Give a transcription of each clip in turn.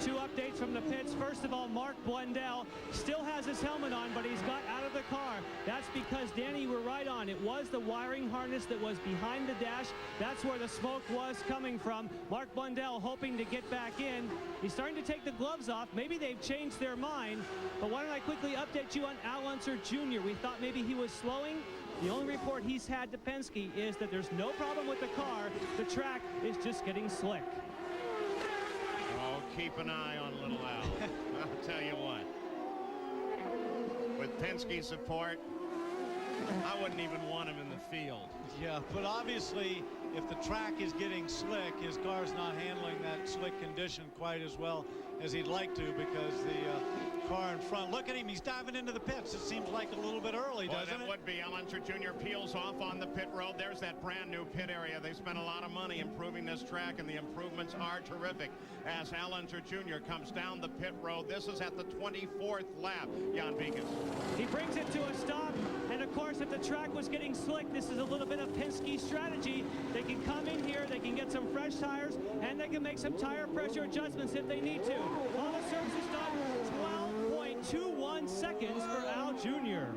Two updates from the pits. First of all, Mark Blundell still has his helmet on, but he's got out of the car. That's because, Danny, you were right on. It was the wiring harness that was behind the dash. That's where the smoke was coming from. Mark Blundell hoping to get back in. He's starting to take the gloves off. Maybe they've changed their mind. But why don't I quickly update you on Al Unser Jr. We thought maybe he was slowing. The only report he's had to Penske is that there's no problem with the car. The track is just getting slick. Oh, keep an eye on little Al. I'll tell you what. With Penske support, I wouldn't even want him in the field. Yeah, but obviously, if the track is getting slick, his car's not handling that slick condition quite as well as he'd like to, because the car in front, look at him, he's diving into the pits. It seems like a little bit early, doesn't it? That would be. Al Unser Jr. peels off on the pit road. There's that brand new pit area. They spent a lot of money improving this track, and the improvements are terrific. As Al Unser Jr. comes down the pit road, this is at the 24th lap. Jan Beekes. He brings it to a stop, and of course, if the track was getting slick, this is a little bit of Penske strategy. They can come in here, they can get some fresh tires, and they can make some tire pressure adjustments if they need to. All the service is done. 12.21 seconds for Al Jr.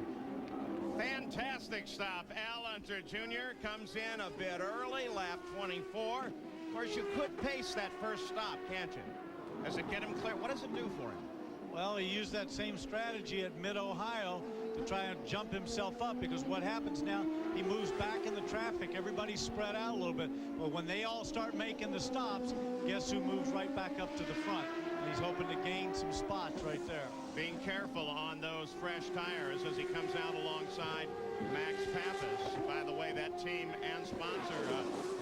Fantastic stop. Al Unser Jr. comes in a bit early, lap 24. Of course, you could pace that first stop, can't you? Does it get him clear? What does it do for him? Well, he used that same strategy at Mid-Ohio to try and jump himself up, because what happens now, he moves back in the traffic. Everybody's spread out a little bit. But when they all start making the stops, guess who moves right back up to the front? And he's hoping to gain some spots right there. Being careful on those fresh tires as he comes out alongside Max Pappas. By the way, that team and sponsor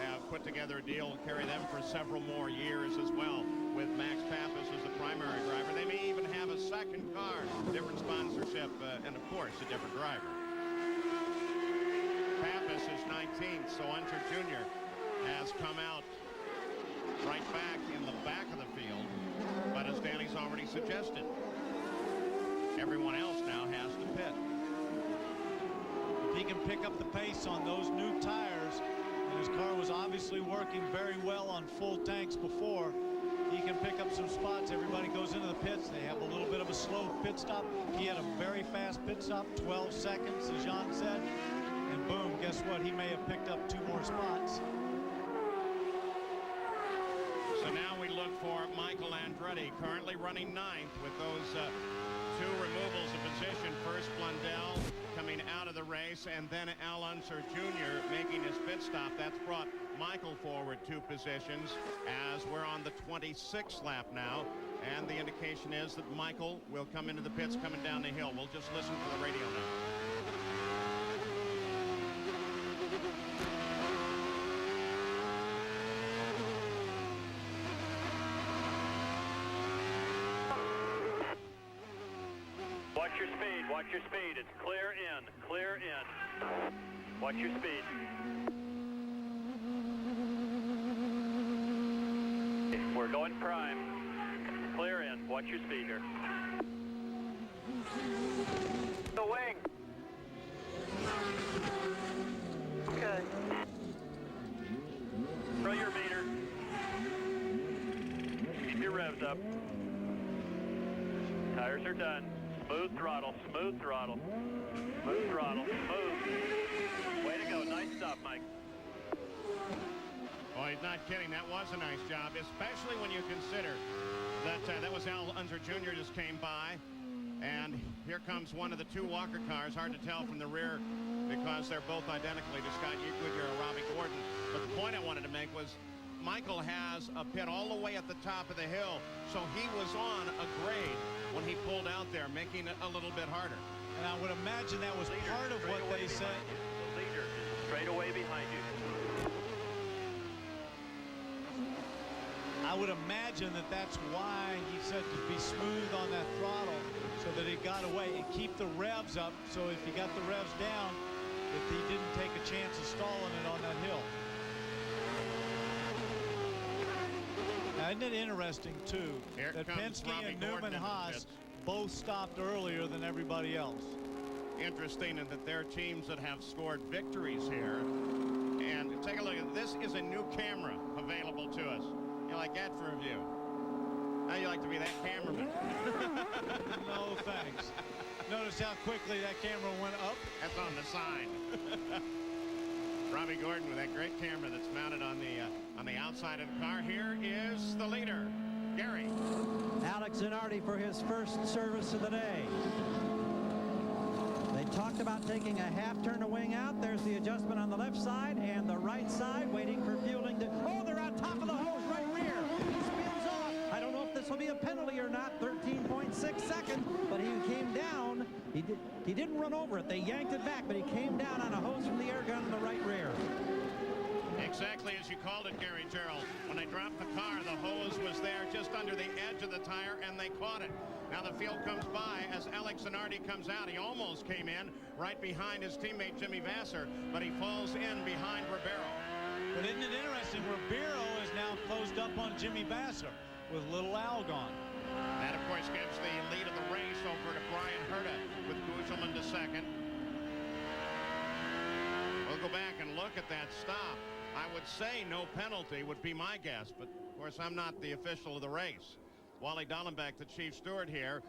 have put together a deal to carry them for several more years as well, with Max Pappas as the primary driver. They may even have a second car, different sponsorship, and of course a different driver. Pappas is 19th, so Unser Jr. has come out right back in the back of the field, but as Danny's already suggested, everyone else now has to pit. If he can pick up the pace on those new tires, and his car was obviously working very well on full tanks before, he can pick up some spots. Everybody goes into the pits. They have a little bit of a slow pit stop. He had a very fast pit stop, 12 seconds, as Jean said. And boom, guess what? He may have picked up 2 more spots. So now we look for Michael Andretti, currently running 9th with those 2 removals of position. First Blundell coming out of the race, and then Al Unser Jr. making his pit stop. That's brought Michael forward 2 positions as we're on the 26th lap now, and the indication is that Michael will come into the pits coming down the hill. We'll just listen to the radio now. Watch your speed, watch your speed. It's clear in, clear in. Watch your speed. We're going prime. Clear in, watch your speed here. The wing. Okay. Throw your meter. Keep your revs up. Tires are done. Smooth throttle, smooth throttle. Smooth throttle, smooth. Way to go, nice stop, Mike. Oh, he's not kidding. That was a nice job, especially when you consider that that was Al Unser Jr. just came by. And here comes one of the 2 Walker cars. Hard to tell from the rear because they're both identically to Scott Goodyear or Robbie Gordon. But the point I wanted to make was Michael has a pit all the way at the top of the hill, so he was on a grade when he pulled out there, making it a little bit harder. And I would imagine that was part of what they said. The leader is straight away behind you. I would imagine that that's why he said to be smooth on that throttle, so that it got away and keep the revs up. So if he got the revs down, if he didn't take a chance of stalling it on that hill. Now, isn't it interesting, too, that Penske and Newman Haas both stopped earlier than everybody else? Interesting, and that they're teams that have scored victories here. And take a look at this. Is a new camera available to us. You like that for a view? How'd you like to be that cameraman? No, thanks. Notice how quickly that camera went up. That's on the sign. Robbie Gordon with that great camera that's mounted on the outside of the car. Here is the leader, Gary. Alex Zanardi for his first service of the day. They talked about taking a half turn to wing out. There's the adjustment on the left side and the right side, waiting for fueling. Oh, they're on top of the hose, right rear. He spins off. I don't know if this will be a penalty or not. 13.6 seconds, but he came down. He didn't run over it. They yanked it back, but he came down on a hose from the air gun in the right rear. Exactly as you called it, Gary Gerald. When they dropped the car, the hose was there just under the edge of the tire, and they caught it. Now the field comes by as Alex Zanardi comes out. He almost came in right behind his teammate Jimmy Vasser, but he falls in behind Ribeiro. But isn't it interesting? Ribeiro is now closed up on Jimmy Vasser with little Al gone. That, of course, gives the lead of the race over to Brian Herta with Gugelman to second. We'll go back and look at that stop. I would say no penalty would be my guess, but of course I'm not the official of the race. Wally Dallenbach, the chief steward here.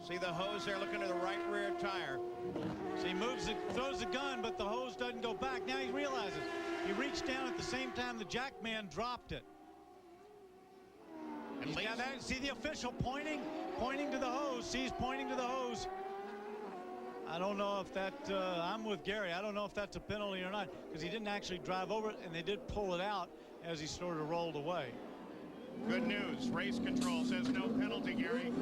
See the hose there looking to the right rear tire. So he moves it, throws the gun, but the hose doesn't go back. Now he realizes he reached down at the same time the jack man dropped it. He's got that, see the official pointing to the hose. See, he's pointing to the hose. I don't know if that, I'm with Gary. I don't know if that's a penalty or not, because he didn't actually drive over it, and they did pull it out as he sort of rolled away. Good news. Race control says no penalty, Gary.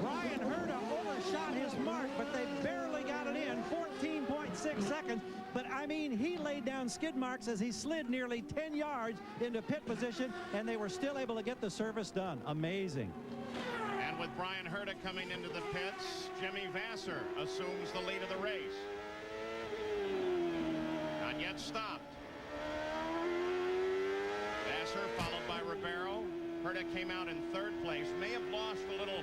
Brian Herta overshot his mark, but they barely got it in. 14.6 seconds. But, I mean, he laid down skid marks as he slid nearly 10 yards into pit position, and they were still able to get the service done. Amazing. And with Brian Herta coming into the pits, Jimmy Vasser assumes the lead of the race. Not yet stopped. Vasser followed by Ribeiro. Herta came out in third place. May have lost a little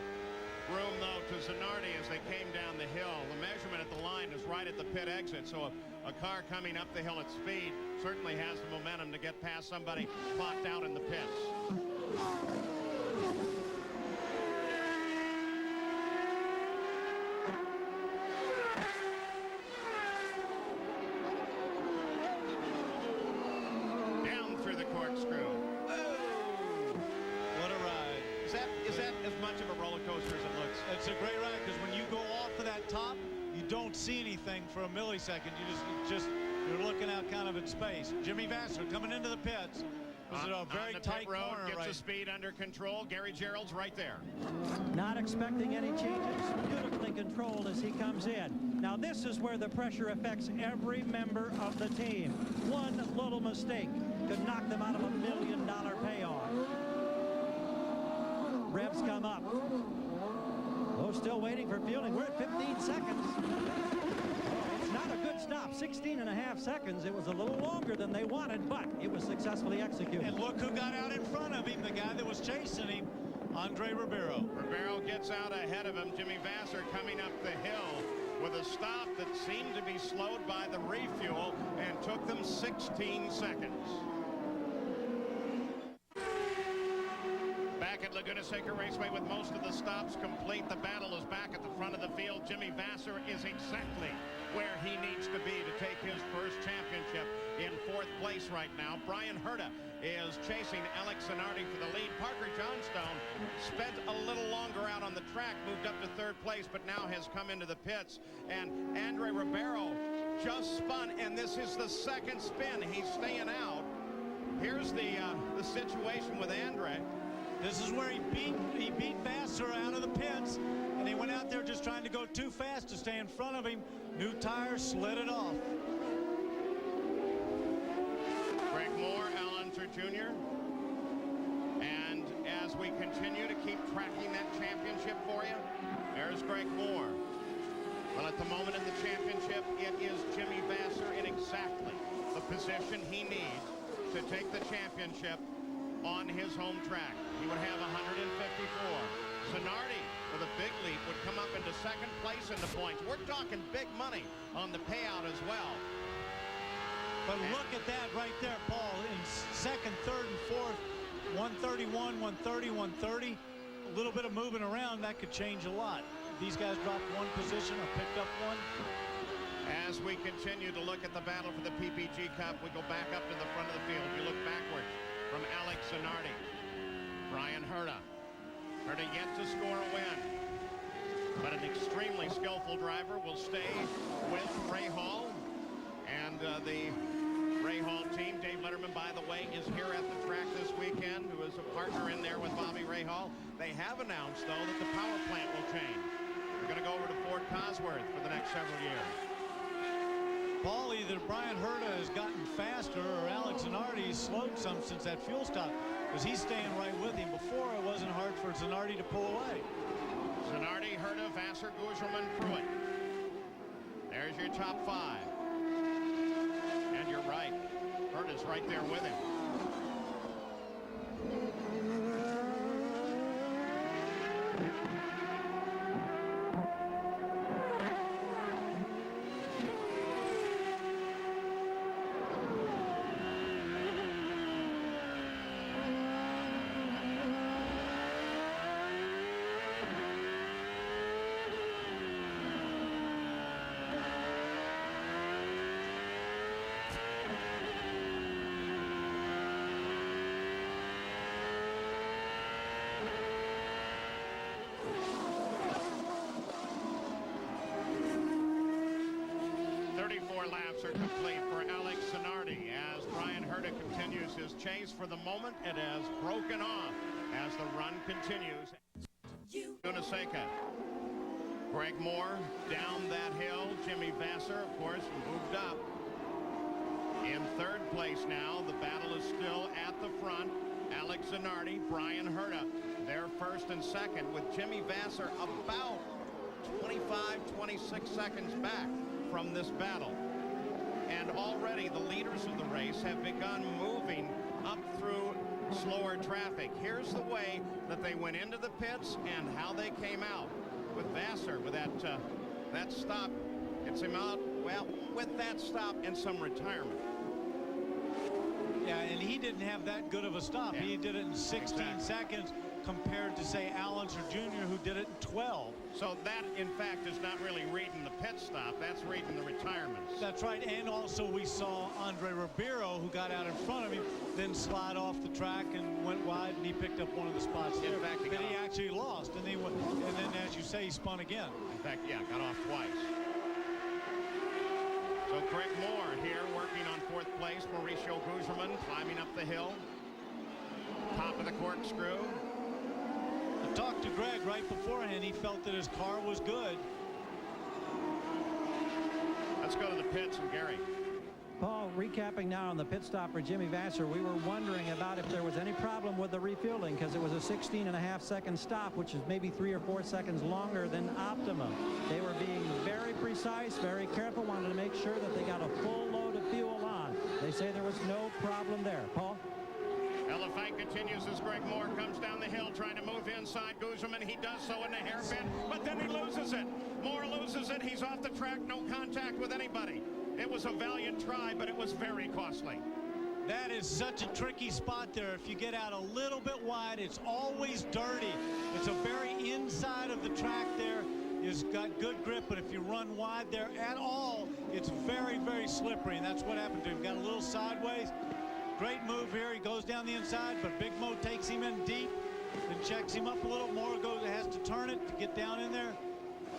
room, though, to Zanardi as they came down the hill. The measurement at the line is right at the pit exit, so a car coming up the hill at speed certainly has the momentum to get past somebody clocked out in the pits. Down through the corkscrew. What a ride. Is that as much of a roller coaster as it looks? It's a great ride, because when you go off of that top, you don't see anything for a millisecond. You're looking out kind of in space. Jimmy Vasser coming into the pits. Was it a very tight corner? Gets the speed under control. Gary Gerald's right there. Not expecting any changes. Beautifully controlled as he comes in. Now this is where the pressure affects every member of the team. One little mistake could knock them out of $1 million payoff. Revs come up. Oh, still waiting for fueling. We're at 15 seconds. It's not a good stop. 16.5 seconds. It was a little longer than they wanted, but it was successfully executed. And look who got out in front of him, the guy that was chasing him, Andre Ribeiro. Ribeiro gets out ahead of him. Jimmy Vasser coming up the hill with a stop that seemed to be slowed by the refuel and took them 16 seconds. Back at Laguna Seca Raceway with most of the stops complete. The battle is back at the front of the field. Jimmy Vasser is exactly where he needs to be to take his first championship in fourth place right now. Brian Herta is chasing Alex Zanardi for the lead. Parker Johnstone spent a little longer out on the track, moved up to third place, but now has come into the pits. And Andre Ribeiro just spun, and this is the second spin. He's staying out. Here's the situation with Andre. This is where he beat Vasser out of the pits, and he went out there just trying to go too fast to stay in front of him. New tire, slid it off. Greg Moore, Al Unser Jr. And as we continue to keep tracking that championship for you, there's Greg Moore. Well, at the moment in the championship, it is Jimmy Vasser in exactly the position he needs to take the championship on his home track. He would have 154. Zanardi, with a big leap, would come up into second place in the points. We're talking big money on the payout as well. But look at that right there, Paul, in second, third, and fourth. 131, 130, 130. a little bit of moving around, that could change a lot. These guys dropped one position or picked up one. As we continue to look at the battle for the PPG Cup, we go back up to the front of the field. You look backward from Alex Zanardi. Brian Herta. Herta yet to score a win. But an extremely skillful driver will stay with Ray Hall. And the Ray Hall team, Dave Letterman, by the way, is here at the track this weekend, who is a partner in there with Bobby Ray Hall. They have announced, though, that the power plant will change. They're going to go over to Fort Cosworth for the next several years. Paul, either Brian Herta has gotten faster or Alex Zanardi slowed some since that fuel stop, because he's staying right with him. Before, it wasn't hard for Zanardi to pull away. Zanardi, Herta, Vassar, Gugelman, Pruitt. There's your top 5. And you're right. Herta's right there with him. Laps are complete for Alex Zanardi as Brian Herta continues his chase. For the moment, it has broken off as the run continues. Laguna Seca. Greg Moore down that hill. Jimmy Vassar, of course, moved up. In third place now. The battle is still at the front. Alex Zanardi, Brian Herta. They're first and second, with Jimmy Vassar about 25-26 seconds back from this battle. And already the leaders of the race have begun moving up through slower traffic. Here's the way that they went into the pits and how they came out. With Vassar, with that stop, gets him out, well, with that stop and some retirement. Yeah, and he didn't have that good of a stop. Yeah. He did it in 16 seconds compared to, say, Allenser Jr., who did it in 12. So that, in fact, is not really reading the pit stop. That's reading the retirements. That's right. And also we saw Andre Ribeiro, who got out in front of him, then slide off the track and went wide, and he picked up one of the spots there. In fact, he actually lost. And then, as you say, he spun again. In fact, yeah, got off twice. So Greg Moore here working on fourth place. Mauricio Gugelman climbing up the hill. Top of the corkscrew. I talked to Greg right beforehand. He felt that his car was good. Let's go to the pits and Gary. Paul, recapping now on the pit stop for Jimmy Vassar, we were wondering about if there was any problem with the refueling, because it was a 16.5-second stop, which is maybe 3 or 4 seconds longer than optimum. They were being very precise, very careful, wanted to make sure that they got a full load of fuel on. They say there was no problem there. Paul? Well, the fight continues as Greg Moore comes down the hill trying to move inside Gugelman. He does so in the hairpin, but then he loses it. Moore loses it. He's off the track, no contact with anybody. It was a valiant try, but it was very costly. That is such a tricky spot there. If you get out a little bit wide, it's always dirty. It's a very inside of the track there. It's got good grip, but if you run wide there at all, it's very, very slippery, and that's what happened to him. Got a little sideways. Great move here. He goes down the inside, but Big Mo takes him in deep and checks him up a little more. Has to turn it to get down in there.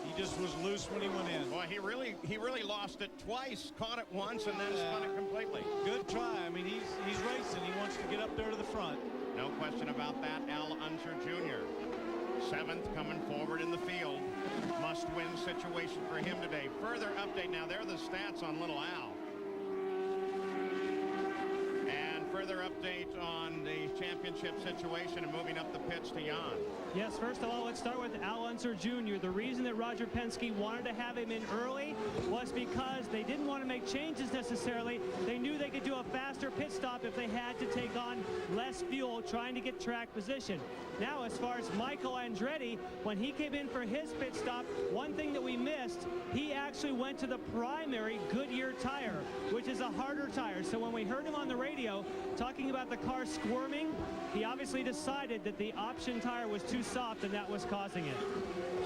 He just was loose when he went in. Boy, he really lost it twice, caught it once, and then spun it completely. Good try. I mean, he's racing. He wants to get up there to the front. No question about that. Al Unser Jr. 7th coming forward in the field. Must-win situation for him today. Further update now. There are the stats on little Al. Further update on the championship situation and moving up the pits to Jan. Yes, first of all, let's start with Al Unser Jr. The reason that Roger Penske wanted to have him in early was because they didn't want to make changes necessarily. They knew they could do a faster pit stop if they had to take on less fuel trying to get track position. Now, as far as Michael Andretti, when he came in for his pit stop, one thing that we missed, he actually went to the primary Goodyear tire, which is a harder tire. So when we heard him on the radio talking about the car squirming, He obviously decided that the option tire was too soft and that was causing it.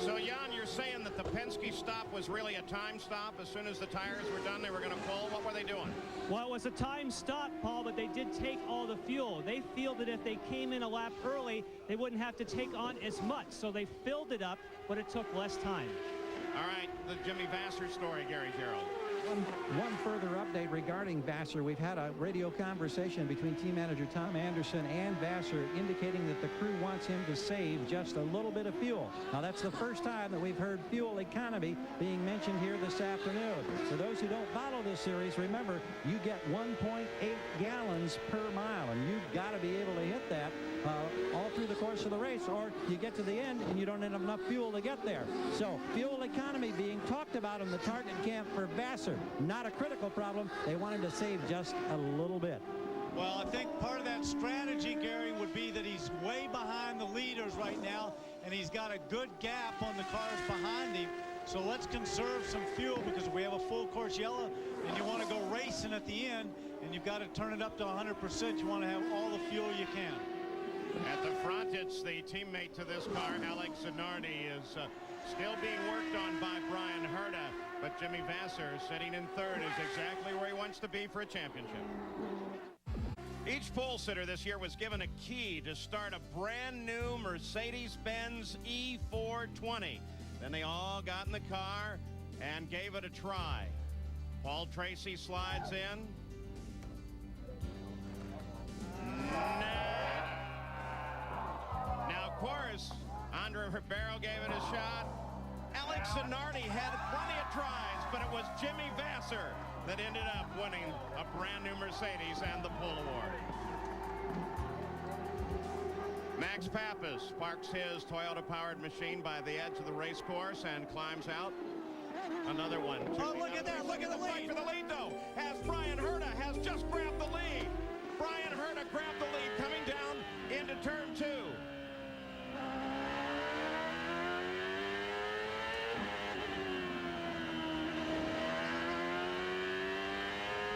So, Jan, you're saying that the Penske stop was really a time stop? As soon as the tires were done, they were going to pull? What were they doing? Well, it was a time stop, Paul, but they did take all the fuel. They feel that if they came in a lap early, they wouldn't have to take on as much. So they filled it up, but it took less time. All right, the Jimmy Vasser story, Gary Gerald. One further update regarding Vasser. We've had a radio conversation between team manager Tom Anderson and Vasser indicating that the crew wants him to save just a little bit of fuel. Now, that's the first time that we've heard fuel economy being mentioned here this afternoon. For those who don't follow this series, remember, you get 1.8 gallons per mile, and you've got to be able to hit that all through the course of the race, or you get to the end and you don't have enough fuel to get there. So fuel economy being talked about in the target camp for Vasser. Not a critical problem. They wanted to save just a little bit. Well, I think part of that strategy, Gary, would be that he's way behind the leaders right now, and he's got a good gap on the cars behind him. So let's conserve some fuel, because we have a full course yellow and you want to go racing at the end, and you've got to turn it up to 100%. You want to have all the fuel you can. At the front, it's the teammate to this car, Alex Zanardi, is still being worked on by Brian Herta, but Jimmy Vasser, sitting in third, is exactly where he wants to be for a championship. Each pole sitter this year was given a key to start a brand new Mercedes-Benz E420. Then they all got in the car and gave it a try. Paul Tracy slides in. Now, of course, Andre Ribeiro gave it a shot. Alex Zanardi had plenty of tries, but it was Jimmy Vasser that ended up winning a brand new Mercedes and the pole award. Max Pappas parks his Toyota-powered machine by the edge of the race course and climbs out. Another one. Oh, look at that. Look at the lead. Fight for the lead, though, as Brian Herta has just grabbed the lead. Brian Herta grabbed the lead coming down into turn 2.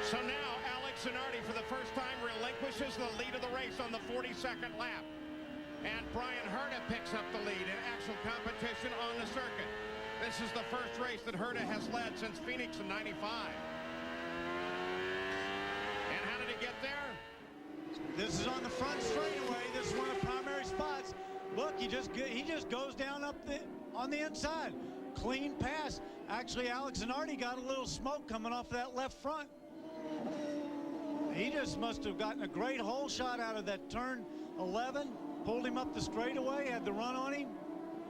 So now Alex Zanardi, for the first time, relinquishes the lead of the race on the 42nd lap. And Brian Herta picks up the lead in actual competition on the circuit. This is the first race that Herta has led since Phoenix in '95. And how did he get there? This is on the front straightaway. This is one of the primary spots. Look, he just goes down up on the inside. Clean pass. Actually, Alex Zanardi got a little smoke coming off that left front. He just must have gotten a great hole shot out of that turn 11. Pulled him up the straightaway, had the run on him.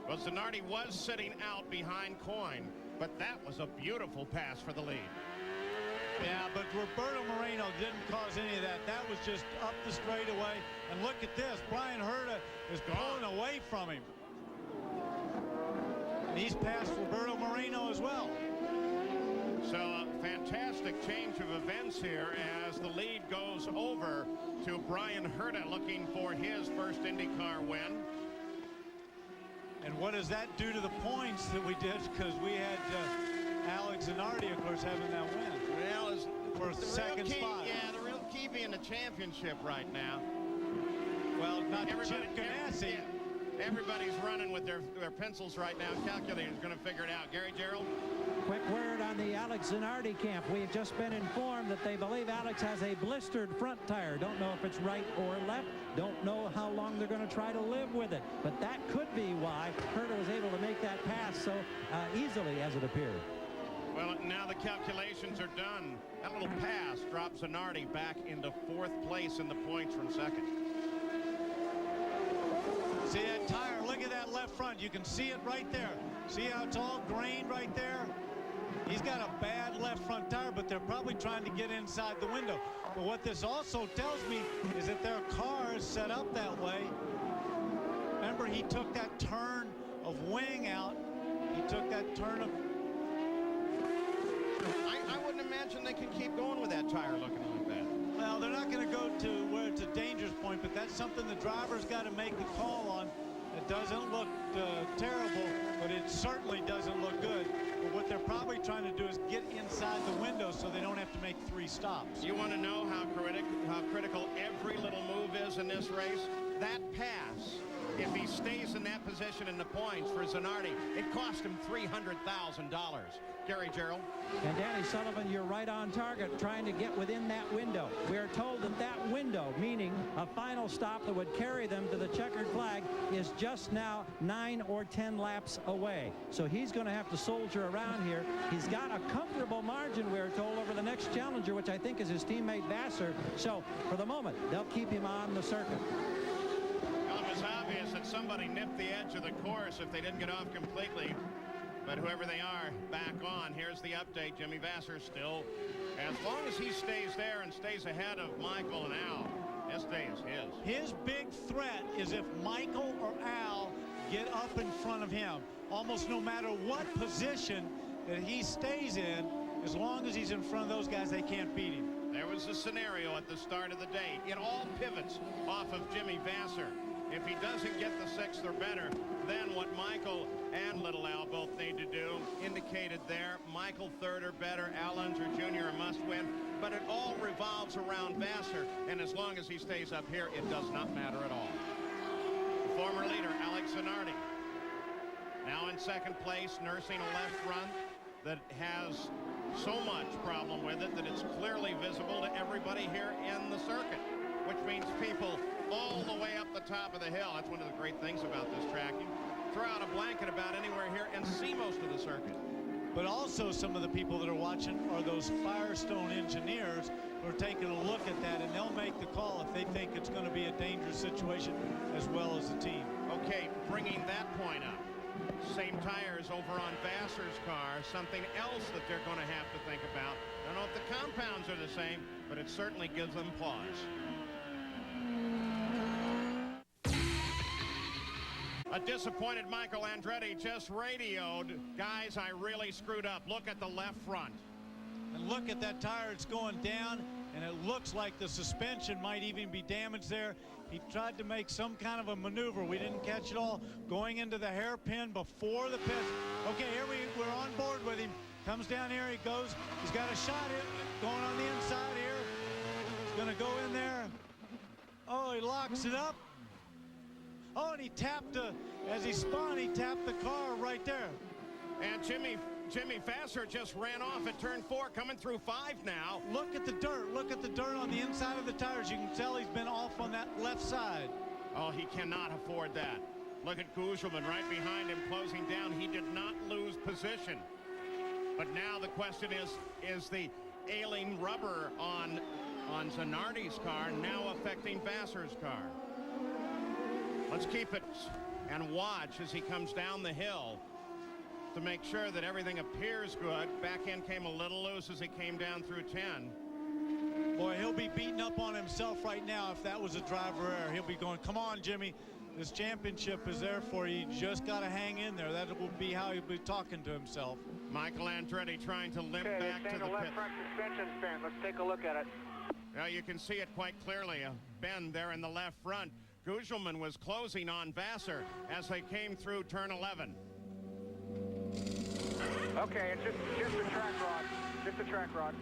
Well, Zanardi was sitting out behind Coyne, but that was a beautiful pass for the lead. Yeah, but Roberto Moreno didn't cause any of that. That was just up the straightaway. And look at this. Brian Herta is pulling away from him. And he's passed Roberto Moreno as well. So a fantastic change of events here as the lead goes over to Brian Herta, looking for his first IndyCar win. And what does that do to the points that we did? Because we had Alex Zanardi, of course, having that win. Well, is for a second spot. Yeah, the real key being the championship right now. Well, not Everybody, Chip Ganassi. Everybody's running with their pencils right now. Calculator's going to figure it out. Gary Gerald? Quick word on the Alex Zanardi camp. We've just been informed that they believe Alex has a blistered front tire. Don't know if it's right or left. Don't know how long they're going to try to live with it. But that could be why Herta was able to make that pass so easily as it appeared. Well, now the calculations are done. That little pass drops Zanardi back into 4th place in the points from 2nd. See that tire? Look at that left front. You can see it right there. See how it's all grained right there? He's got a bad left front tire, but they're probably trying to get inside the window. But what this also tells me is that their car is set up that way. Remember, he took that turn of wing out. He took that turn of... I wouldn't imagine they can keep going with that tire looking like that. Well, they're not going to go to where it's a dangerous point, but that's something the driver's got to make the call on. It doesn't look terrible, but it certainly doesn't look good. But what they're probably trying to do is get inside the window so they don't have to make 3 stops. You want to know how critical every little move is in this race? that pass, if he stays in that position in the points for Zanardi, it cost him $300,000. Gary Gerald. And Danny Sullivan, you're right on target, trying to get within that window. We are told that that window, meaning a final stop that would carry them to the checkered flag, is just now 9 or 10 laps away. So he's going to have to soldier around here. He's got a comfortable margin, we're told, over the next challenger, which I think is his teammate Vassar. So for the moment, they'll keep him on the circuit. Well, it was obvious that somebody nipped the edge of the course if they didn't get off completely. But whoever they are, back on. Here's the update. Jimmy Vassar still, as long as he stays there and stays ahead of Michael and Al, this day is his. His big threat is if Michael or Al get up in front of him. Almost no matter what position that he stays in, as long as he's in front of those guys, they can't beat him. There was a scenario at the start of the day. It all pivots off of Jimmy Vassar. If he doesn't get the 6th or better, then what Michael and Little Al both need to do, indicated there. Michael 3rd or better, Al Unser Jr. a must win, but it all revolves around Vassar, and as long as he stays up here, it does not matter at all. The former leader, Alex Zanardi, now in 2nd place, nursing a left front that has so much problem with it that it's clearly visible to everybody here in the circuit, which means people all the way up the top of the hill. That's one of the great things about this track. You throw out a blanket about anywhere here and see most of the circuit. But also some of the people that are watching are those Firestone engineers who are taking a look at that, and they'll make the call if they think it's going to be a dangerous situation, as well as the team. Okay, bringing that point up. Same tires over on Vassar's car, something else that they're going to have to think about. I don't know if the compounds are the same, but it certainly gives them pause. A disappointed Michael Andretti just radioed, guys, I really screwed up. Look at the left front. And look at that tire, it's going down, and it looks like the suspension might even be damaged there. He tried to make some kind of a maneuver. We didn't catch it all. Going into the hairpin before the pit. Okay, here we're on board with him. Comes down here, he goes. He's got a shot going on the inside here. He's gonna go in there. Oh, he locks it up. Oh, and he tapped, as he spun, he tapped the car right there. And Jimmy Vassar just ran off at turn 4, coming through 5 now. Look at the dirt. Look at the dirt on the inside of the tires. You can tell he's been off on that left side. Oh, he cannot afford that. Look at Gugelman right behind him, closing down. He did not lose position. But now the question is the ailing rubber on Zanardi's car now affecting Vassar's car? Let's keep it and watch as he comes down the hill to make sure that everything appears good. Back end came a little loose as he came down through 10. Boy, he'll be beating up on himself right now if that was a driver error. He'll be going, come on, Jimmy. This championship is there for you. You just got to hang in there. That will be how he'll be talking to himself. Michael Andretti trying to limp back to the pit. left front suspension bent. Let's take a look at it. Now you can see it quite clearly. A bend there in the left front. Gugelman was closing on Vassar as they came through turn 11. Okay, it's just a track rod. Just a track rod.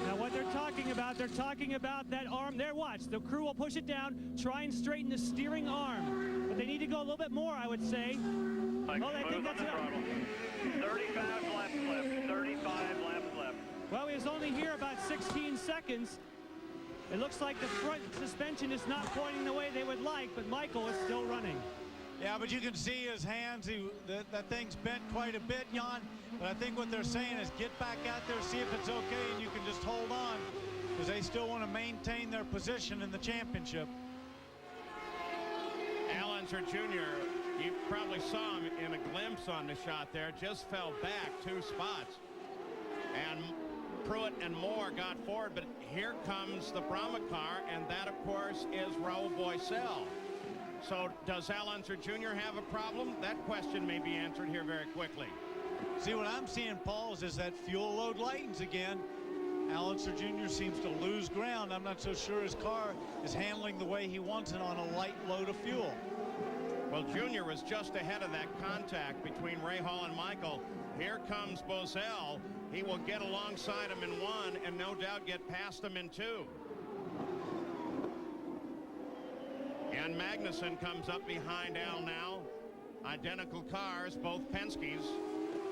Now what they're talking about that arm there. Watch, the crew will push it down, try and straighten the steering arm, but they need to go a little bit more, I would say. Like Oh, I think that's it. 35 laps left. 35 laps left. Well, he was only here about 16 seconds. It looks like the front suspension is not pointing the way they would like, but Michael is still running. Yeah, but you can see his hands. That thing's bent quite a bit, Jan. But I think what they're saying is get back out there, see if it's okay, and you can just hold on, because they still want to maintain their position in the championship. Al Unser Jr., you probably saw him in a glimpse on the shot there, just fell back 2 spots. And Pruitt and Moore got forward, but here comes the Brahma car, and that, of course, is Raul Boisel. So does Al Unser Jr. have a problem? That question may be answered here very quickly. See, what I'm seeing, Paul, is that fuel load lightens again. Al Unser Jr. seems to lose ground. I'm not so sure his car is handling the way he wants it on a light load of fuel. Well, Jr. was just ahead of that contact between Ray Hall and Michael. Here comes Boisel. He will get alongside him in 1 and no doubt get past him in 2. Magnussen comes up behind Al now. Identical cars, both Penske's.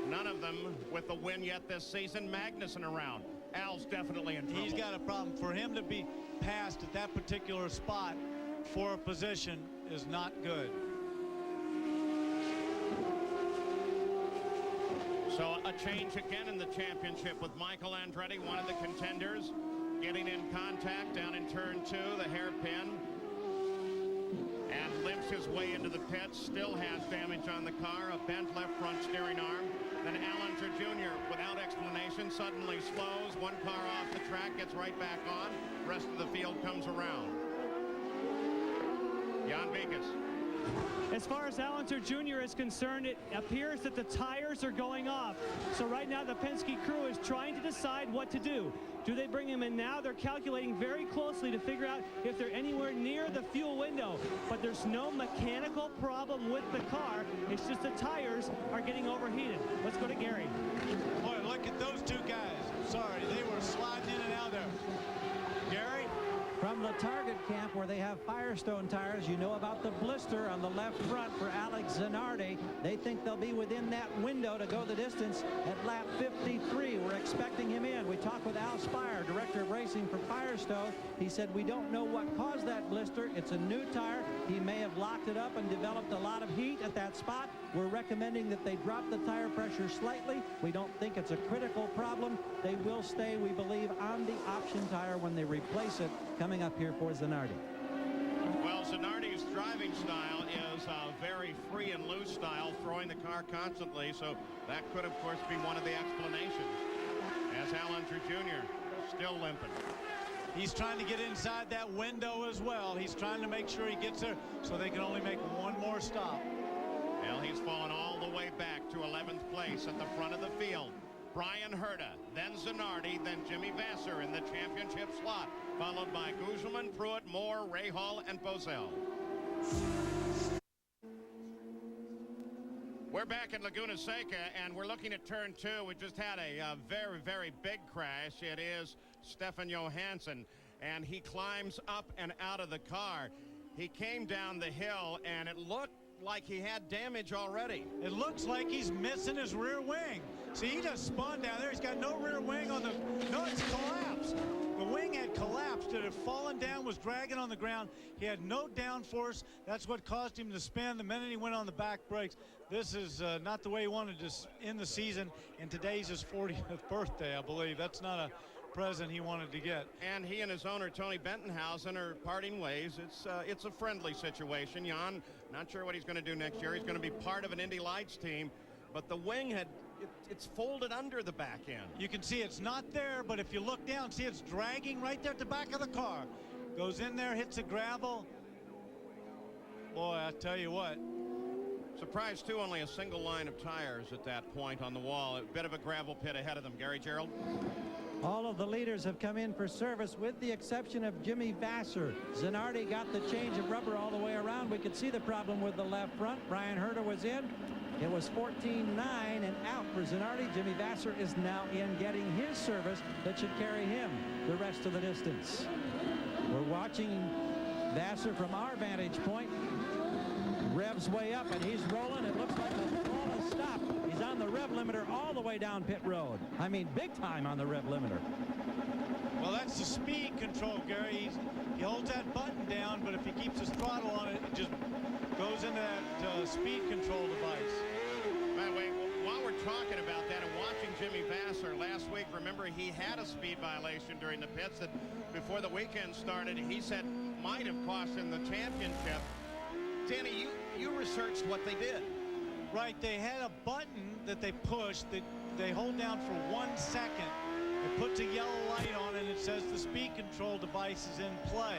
None of them with the win yet this season. Magnussen around. Al's definitely in trouble. He's got a problem. For him to be passed at that particular spot for a position is not good. So a change again in the championship with Michael Andretti, one of the contenders, getting in contact down in turn 2, the hairpin, and limps his way into the pits. Still has damage on the car, a bent left front steering arm. Then Al Unser Jr., without explanation, suddenly slows. One car off the track, gets right back on. Rest of the field comes around. Jan Vikas. As far as Al Unser Jr. is concerned, it appears that the tires are going off. So right now the Penske crew is trying to decide what to do. Do they bring him in now? They're calculating very closely to figure out if they're anywhere near the fuel window. But there's no mechanical problem with the car. It's just the tires are getting overheated. Let's go to Gary. Boy, look at those two guys. I'm sorry, they were sliding in and out there. Gary? From the target camp where they have Firestone tires, you know about the blister on the left front for Alex Zanardi. They think they'll be within that window to go the distance at lap 53. We're expecting him in. We talked with Al Spire, director of racing for Firestone. He said, we don't know what caused that blister. It's a new tire. He may have locked it up and developed a lot of heat at that spot. We're recommending that they drop the tire pressure slightly. We don't think it's a critical problem. They will stay, we believe, on the option tire when they replace it coming up here for Zanardi. Well, Zanardi's driving style is a very free and loose style, throwing the car constantly, so that could, of course, be one of the explanations. As Al Unser Jr. still limping. He's trying to get inside that window as well. He's trying to make sure he gets there so they can only make one more stop. Well, he's fallen all the way back to 11th place at the front of the field. Brian Herta, then Zanardi, then Jimmy Vasser in the championship slot, followed by Gugelman, Pruitt, Moore, Rahal, and Bozell. We're back at Laguna Seca, and we're looking at turn 2. We just had a very, very big crash. It is Stefan Johansson, and he climbs up and out of the car. He came down the hill, and it looked like he had damage already. It looks like he's missing his rear wing. See, he just spun down there. He's got no rear wing on the... No, it's collapsed. The wing had collapsed. It had fallen down, was dragging on the ground. He had no downforce. That's what caused him to spin the minute he went on the back brakes. This is not the way he wanted to end the season, and today's his 40th birthday, I believe. That's not a present he wanted to get. And he and his owner, Tony Bentonhausen, are parting ways. It's a friendly situation. Jan, not sure what he's going to do next year. He's going to be part of an Indy Lights team, but the wing it's folded under the back end. You can see it's not there, but if you look down, see it's dragging right there at the back of the car. Goes in there, hits the gravel. Boy, I tell you what. Surprised, too, only a single line of tires at that point on the wall. A bit of a gravel pit ahead of them. Gary Gerald? All of the leaders have come in for service with the exception of Jimmy Vasser. Zanardi got the change of rubber all the way around. We could see the problem with the left front. Brian Herta was in. It was 14-9 and out for Zanardi. Jimmy Vasser is now in getting his service that should carry him the rest of the distance. We're watching Vasser from our vantage point. Revs way up and he's rolling. It looks like a flawless stop. He's on the rev limiter all the way down pit road. I mean, big time on the rev limiter. Well, that's the speed control, Gary. He holds that button down, but if he keeps his throttle on it, it just goes into that speed control device. By the way, while we're talking about that and watching Jimmy Vasser last week, remember he had a speed violation during the pits that before the weekend started, he said might have cost him the championship. Danny, you researched what they did. Right, they had a button that they pushed that they hold down for 1 second. It puts a yellow light on it and it says the speed control device is in play.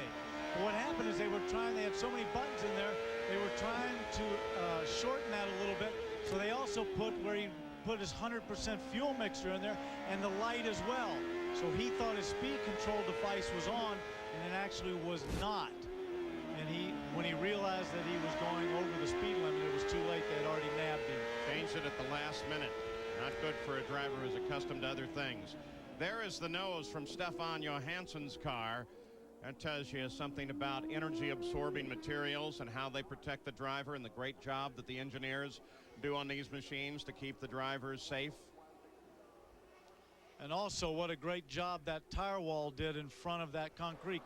But what happened is they had so many buttons in there, they were trying to shorten that a little bit. So they also put where he put his 100% fuel mixture in there and the light as well. So he thought his speed control device was on and it actually was not. And when he realized that he was going over the speed limit, it was too late. They had already nabbed him. Changed it at the last minute. Not good for a driver who's accustomed to other things. There is the nose from Stefan Johansson's car That tells you something about energy absorbing materials and how they protect the driver, and the great job that the engineers do on these machines to keep the drivers safe. And also what a great job that tire wall did in front of that concrete.